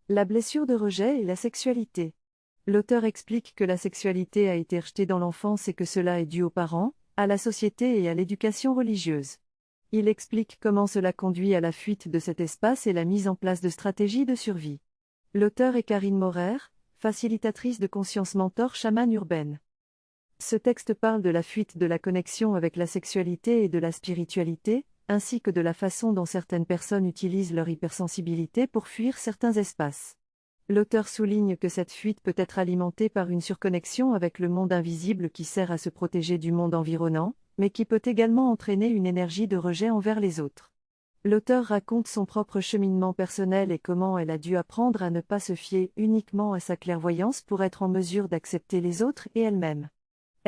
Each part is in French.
La blessure de rejet et la sexualité. L'auteur explique que la sexualité a été rejetée dans l'enfance et que cela est dû aux parents, à la société et à l'éducation religieuse. Il explique comment cela conduit à la fuite de cet espace et la mise en place de stratégies de survie. L'auteur est Karine Maurer, facilitatrice de Conscience Mentor chamane urbaine. Ce texte parle de la fuite de la connexion avec la sexualité et de la spiritualité, ainsi que de la façon dont certaines personnes utilisent leur hypersensibilité pour fuir certains espaces. L'auteur souligne que cette fuite peut être alimentée par une surconnexion avec le monde invisible qui sert à se protéger du monde environnant, mais qui peut également entraîner une énergie de rejet envers les autres. L'auteur raconte son propre cheminement personnel et comment elle a dû apprendre à ne pas se fier uniquement à sa clairvoyance pour être en mesure d'accepter les autres et elle-même.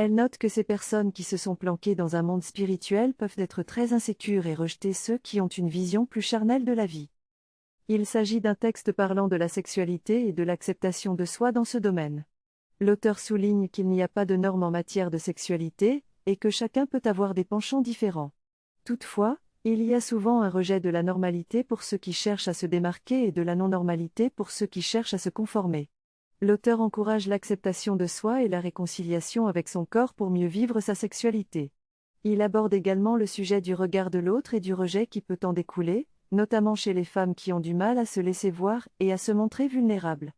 Elle note que ces personnes qui se sont planquées dans un monde spirituel peuvent être très insécures et rejeter ceux qui ont une vision plus charnelle de la vie. Il s'agit d'un texte parlant de la sexualité et de l'acceptation de soi dans ce domaine. L'auteur souligne qu'il n'y a pas de normes en matière de sexualité, et que chacun peut avoir des penchants différents. Toutefois, il y a souvent un rejet de la normalité pour ceux qui cherchent à se démarquer et de la non-normalité pour ceux qui cherchent à se conformer. L'auteur encourage l'acceptation de soi et la réconciliation avec son corps pour mieux vivre sa sexualité. Il aborde également le sujet du regard de l'autre et du rejet qui peut en découler, notamment chez les femmes qui ont du mal à se laisser voir et à se montrer vulnérables.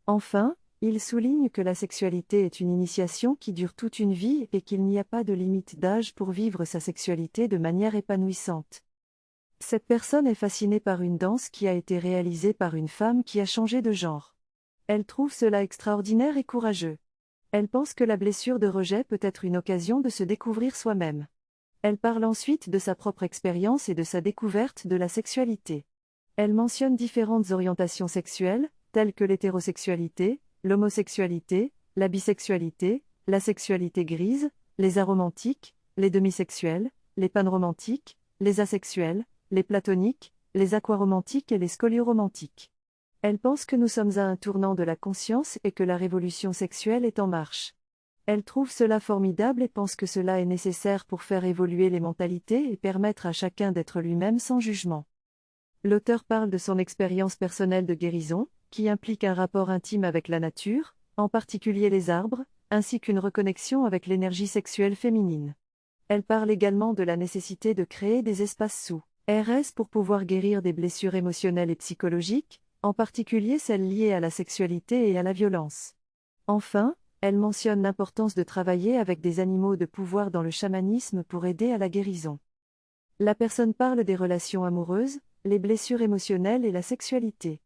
Enfin, il souligne que la sexualité est une initiation qui dure toute une vie et qu'il n'y a pas de limite d'âge pour vivre sa sexualité de manière épanouissante. Cette personne est fascinée par une danse qui a été réalisée par une femme qui a changé de genre. Elle trouve cela extraordinaire et courageux. Elle pense que la blessure de rejet peut être une occasion de se découvrir soi-même. Elle parle ensuite de sa propre expérience et de sa découverte de la sexualité. Elle mentionne différentes orientations sexuelles, telles que l'hétérosexualité, l'homosexualité, la bisexualité, la sexualité grise, les aromantiques, les demisexuels, les panromantiques, les asexuels, les platoniques, les aquaromantiques et les scolioromantiques. Elle pense que nous sommes à un tournant de la conscience et que la révolution sexuelle est en marche. Elle trouve cela formidable et pense que cela est nécessaire pour faire évoluer les mentalités et permettre à chacun d'être lui-même sans jugement. L'auteur parle de son expérience personnelle de guérison, qui implique un rapport intime avec la nature, en particulier les arbres, ainsi qu'une reconnexion avec l'énergie sexuelle féminine. Elle parle également de la nécessité de créer des espaces sous RS pour pouvoir guérir des blessures émotionnelles et psychologiques, en particulier celles liées à la sexualité et à la violence. Enfin, elle mentionne l'importance de travailler avec des animaux de pouvoir dans le chamanisme pour aider à la guérison. La personne parle des relations amoureuses, les blessures émotionnelles et la sexualité.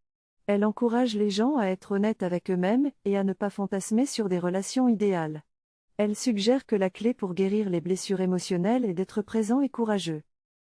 Elle encourage les gens à être honnêtes avec eux-mêmes et à ne pas fantasmer sur des relations idéales. Elle suggère que la clé pour guérir les blessures émotionnelles est d'être présent et courageux.